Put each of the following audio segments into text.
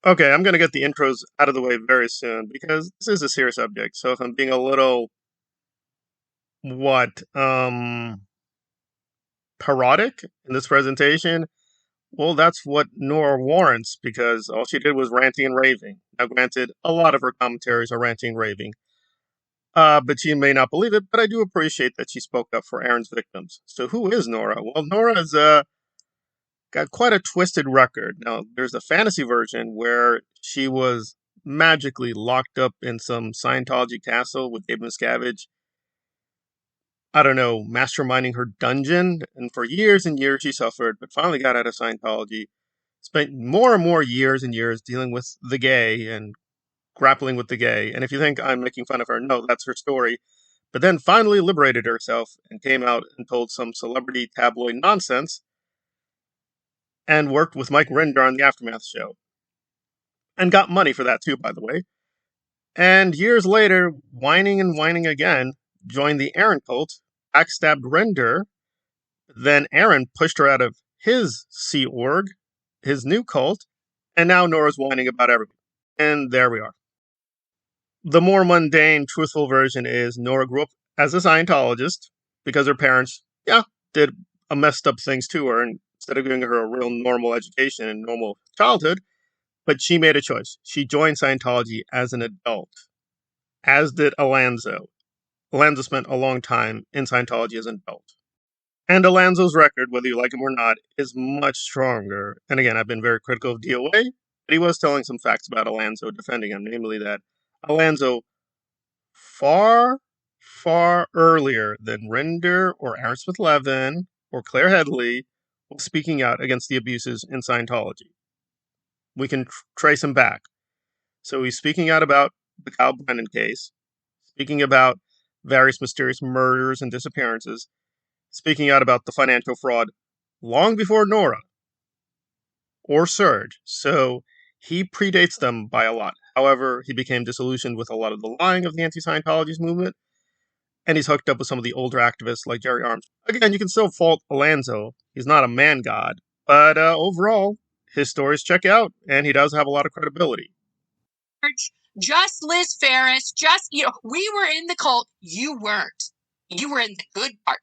Okay, I'm going to get the intros out of the way very soon because this is a serious subject. So if I'm being a little, what, parodic in this presentation, well, that's what Nora warrants because all she did was ranting and raving. Now, granted, a lot of her commentaries are ranting and raving, but you may not believe it, but I do appreciate that she spoke up for Aaron's victims. So who is Nora? Well, Nora's got quite a twisted record. Now, there's a fantasy version where she was magically locked up in some Scientology castle with David Miscavige. I don't know, masterminding her dungeon. And for years and years she suffered, but finally got out of Scientology. Spent more and more years and years dealing with the gay and grappling with the gay. And if you think I'm making fun of her, no, that's her story. But then finally liberated herself and came out and told some celebrity tabloid nonsense and worked with Mike Rinder on the Aftermath show. And got money for that too, by the way. And years later, whining and whining again, joined the Aaron cult, backstabbed Rinder. Then Aaron pushed her out of his Sea Org, his new cult, and now Nora's whining about everything. And there we are. The more mundane, truthful version is Nora grew up as a Scientologist because her parents, did a messed up things to her, and instead of giving her a real normal education and normal childhood, but she made a choice. She joined Scientology as an adult, as did Alonzo. Alonzo spent a long time in Scientology as an adult. And Alonzo's record, whether you like him or not, is much stronger. And again, I've been very critical of DOA, but he was telling some facts about Alonzo, defending him, namely that Alonzo, far, far earlier than Rinder or Aaron Smith Levin or Claire Headley, was speaking out against the abuses in Scientology. We can trace him back. So he's speaking out about the Kyle Brennan case, speaking about various mysterious murders and disappearances, speaking out about the financial fraud long before Nora or Serge. So he predates them by a lot. However, he became disillusioned with a lot of the lying of the anti-Scientology movement, and he's hooked up with some of the older activists like Jerry Armstrong. Again, you can still fault Alonzo. He's not a man god, but overall, his stories check out, and he does have a lot of credibility. Just Liz Ferris, we were in the cult. You weren't. You were in the good part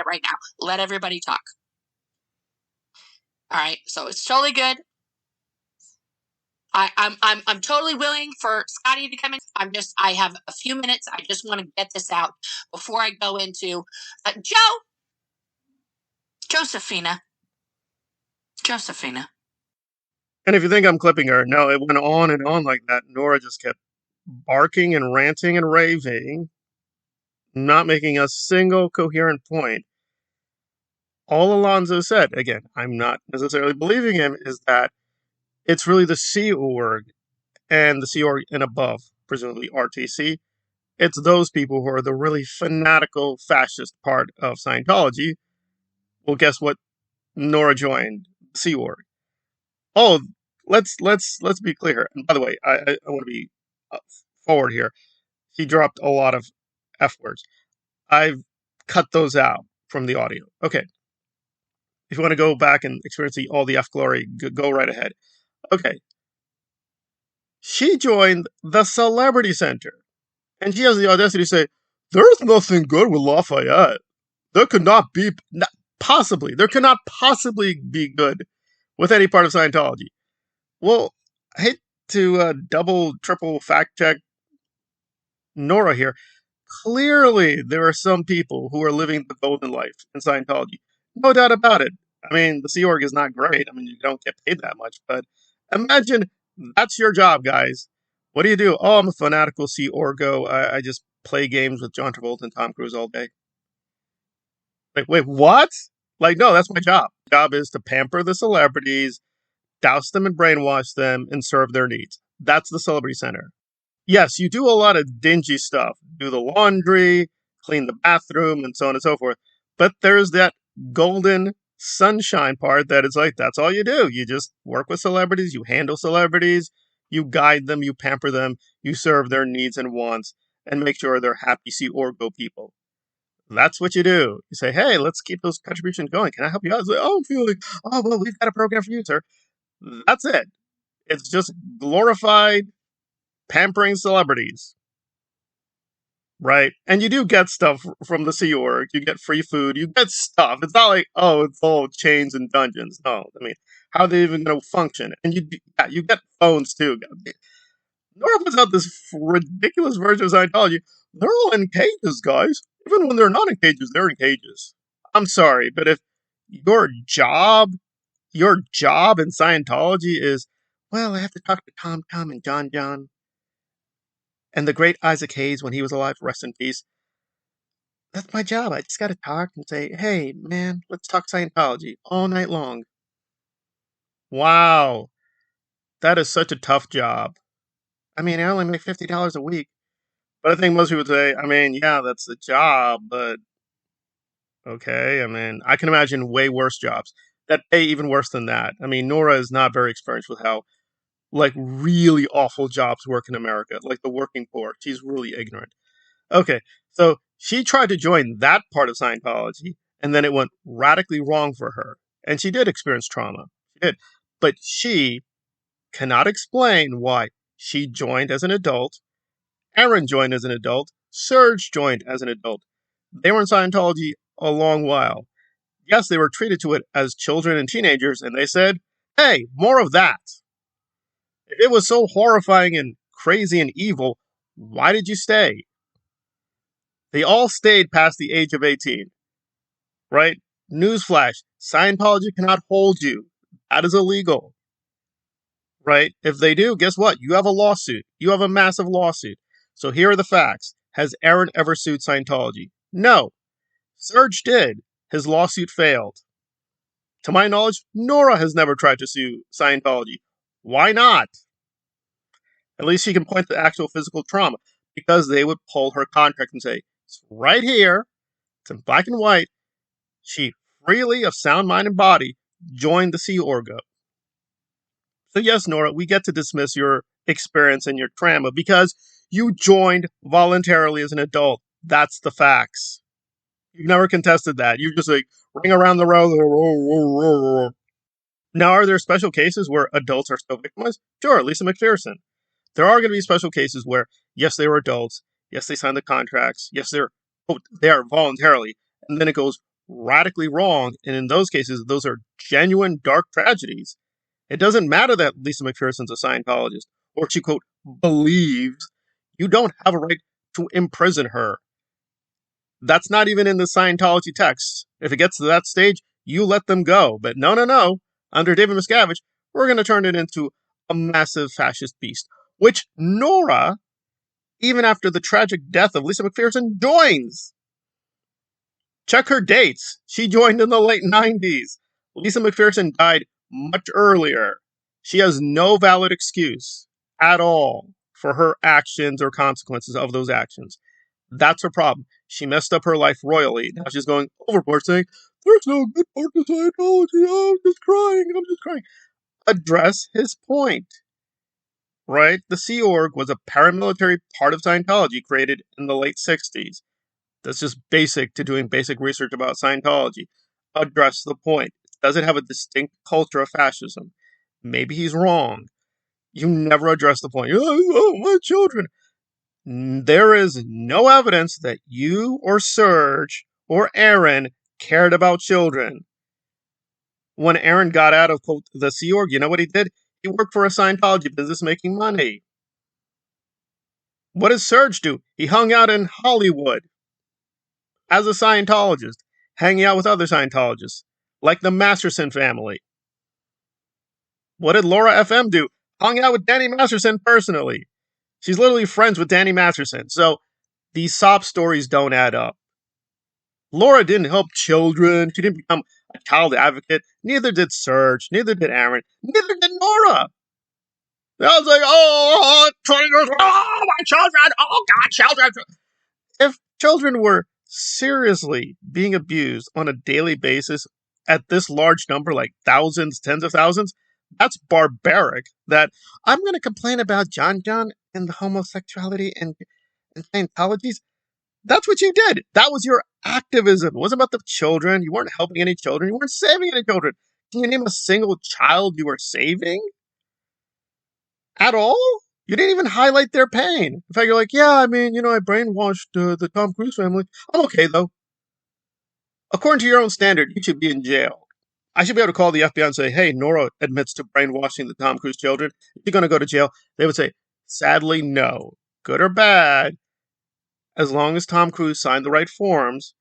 right now. Let everybody talk. All right, so it's totally good. I'm totally willing for Scotty to come in. I have a few minutes. I just want to get this out before I go into Josephina. And if you think I'm clipping her, no, it went on and on like that. Nora just kept barking and ranting and raving, not making a single coherent point. All Alonzo said, again, I'm not necessarily believing him, is that it's really the Sea Org and the Sea Org and above, presumably RTC. It's those people who are the really fanatical fascist part of Scientology. Well, guess what? Nora joined the Sea Org. Oh, let's be clear. And by the way, I want to be forward here. He dropped a lot of F words. I've cut those out from the audio. Okay. If you want to go back and experience all the F glory, go right ahead. Okay. She joined the Celebrity Center. And she has the audacity to say, there's nothing good with Lafayette. There cannot possibly be good with any part of Scientology. Well, I hate to double, triple fact check Nora here. Clearly, there are some people who are living the golden life in Scientology. No doubt about it. I mean, the Sea Org is not great. I mean, you don't get paid that much. But imagine that's your job, guys. What do you do? Oh, I'm a fanatical Sea Orgo. I just play games with John Travolta and Tom Cruise all day. Wait, what? Like, no, that's my job. My job is to pamper the celebrities, douse them and brainwash them, and serve their needs. That's the Celebrity Center. Yes, you do a lot of dingy stuff. Do the laundry, clean the bathroom, and so on and so forth. But there's that golden sunshine part that is like, that's all you do. You just work with celebrities, you handle celebrities, you guide them, you pamper them, you serve their needs and wants, and make sure they're happy Sea Orgo people. That's what you do. You say, hey, let's keep those contributions going. Can I help you out? It's like, oh, I'm feeling, oh, well, we've got a program for you, sir. That's it. It's just glorified pampering celebrities. Right? And you do get stuff from the Sea Org. You get free food. You get stuff. It's not like, oh, it's all chains and dungeons. No. I mean, how are they even going to function? And you get phones too. Nora puts out this ridiculous version of Scientology. They're all in cages, guys. Even when they're not in cages, they're in cages. I'm sorry, but if your job, your job in Scientology is, well, I have to talk to Tom Tom and John John and the great Isaac Hayes when he was alive, rest in peace. That's my job. I just got to talk and say, hey, man, let's talk Scientology all night long. Wow. That is such a tough job. I mean, I only make $50 a week. But I think most people would say, I mean, yeah, that's the job, but okay. I mean, I can imagine way worse jobs that pay even worse than that. I mean, Nora is not very experienced with how, like, really awful jobs work in America, like the working poor. She's really ignorant. Okay, so she tried to join that part of Scientology, and then it went radically wrong for her. And she did experience trauma. She did. But she cannot explain why she joined as an adult, Aaron joined as an adult, Serge joined as an adult. They were in Scientology a long while. Yes, they were treated to it as children and teenagers, and they said, hey, more of that. If it was so horrifying and crazy and evil, why did you stay? They all stayed past the age of 18, right? Newsflash, Scientology cannot hold you. That is illegal, right? If they do, guess what? You have a lawsuit. You have a massive lawsuit. So here are the facts. Has Aaron ever sued Scientology? No. Serge did. His lawsuit failed. To my knowledge, Nora has never tried to sue Scientology. Why not? At least she can point to actual physical trauma, because they would pull her contract and say, it's right here, it's in black and white. She freely, of sound mind and body, joined the Sea Orgo. So yes, Nora, we get to dismiss your experience and your trauma because you joined voluntarily as an adult. That's the facts. You've never contested that. You just like ring around the rose. Now, are there special cases where adults are still victimized? Sure, Lisa McPherson. There are going to be special cases where, yes, they were adults. Yes, they signed the contracts. Yes, they're there voluntarily. And then it goes radically wrong. And in those cases, those are genuine dark tragedies. It doesn't matter that Lisa McPherson's a Scientologist or she, quote, believes. You don't have a right to imprison her. That's not even in the Scientology text. If it gets to that stage, you let them go. But no. Under David Miscavige, we're going to turn it into a massive fascist beast, which Nora, even after the tragic death of Lisa McPherson, joins. Check her dates. She joined in the late 90s. Lisa McPherson died much earlier. She has no valid excuse at all for her actions or consequences of those actions. That's her problem. She messed up her life royally. Now she's going overboard saying, there's no good part to Scientology. I'm just crying. Address his point. Right? The Sea Org was a paramilitary part of Scientology created in the late 60s. That's just basic to doing basic research about Scientology. Address the point. Does it have a distinct culture of fascism? Maybe he's wrong. You never address the point. Oh, my children. There is no evidence that you or Serge or Aaron cared about children. When Aaron got out of, quote, the Sea Org, you know what he did? He worked for a Scientology business making money. What does Serge do? He hung out in Hollywood as a Scientologist, hanging out with other Scientologists, like the Masterson family. What did Laura FM do? Hung out with Danny Masterson personally. She's literally friends with Danny Masterson. So these sob stories don't add up. Laura didn't help children. She didn't become a child advocate. Neither did Serge. Neither did Aaron. Neither did Nora. I was like, oh, 20 years old. Oh, my children. Oh, God, children. If children were seriously being abused on a daily basis at this large number, like thousands, tens of thousands, that's barbaric. That I'm going to complain about John and the homosexuality and Scientologies. That's what you did. That was your activism. It wasn't about the children. You weren't helping any children. You weren't saving any children. Can you name a single child you were saving? at all? You didn't even highlight their pain. In fact, you're like, yeah, I mean, I brainwashed the Tom Cruise family. I'm okay, though. According to your own standard, you should be in jail. I should be able to call the FBI and say, hey, Nora admits to brainwashing the Tom Cruise children. Is she going to go to jail? They would say, sadly, no. Good or bad, as long as Tom Cruise signed the right forms,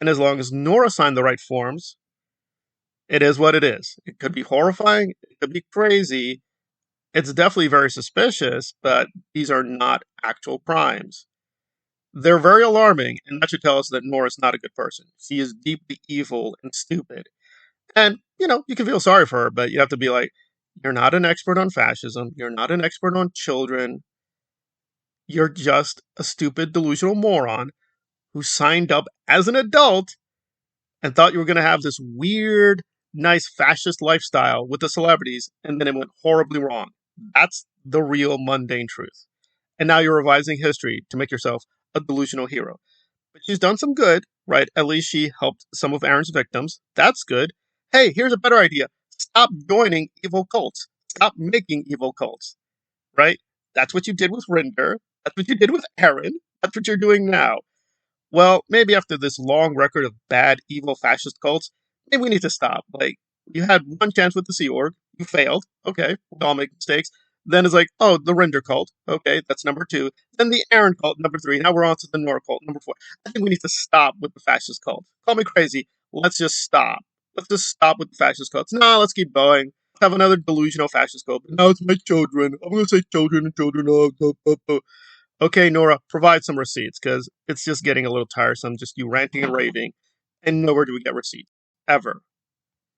and as long as Nora signed the right forms, it is what it is. It could be horrifying. It could be crazy. It's definitely very suspicious, but these are not actual crimes. They're very alarming, and that should tell us that Nora's not a good person. She is deeply evil and stupid. And, you can feel sorry for her, but you have to be like, you're not an expert on fascism. You're not an expert on children. You're just a stupid, delusional moron who signed up as an adult and thought you were going to have this weird, nice fascist lifestyle with the celebrities, and then it went horribly wrong. That's the real mundane truth. And now you're revising history to make yourself a delusional hero. But she's done some good, right? At least she helped some of Aaron's victims. That's good. Hey, here's a better idea. Stop joining evil cults. Stop making evil cults, right? That's what you did with Rinder. That's what you did with Aaron. That's what you're doing now. Well, maybe after this long record of bad, evil fascist cults, maybe we need to stop. Like, you had one chance with the Sea Org. You failed. Okay, we all make mistakes. Then it's like, oh, the Rinder cult. Okay, that's number 2. Then the Aaron cult, number 3. Now we're on to the Nora cult, number 4. I think we need to stop with the fascist cult. Call me crazy. Let's just stop. Let's just stop with the fascist cults. No, let's keep going. Let's have another delusional fascist cult. But now it's my children. I'm going to say children and children. Oh. Okay, Nora, provide some receipts, because it's just getting a little tiresome, just you ranting and raving, and nowhere do we get receipts. Ever.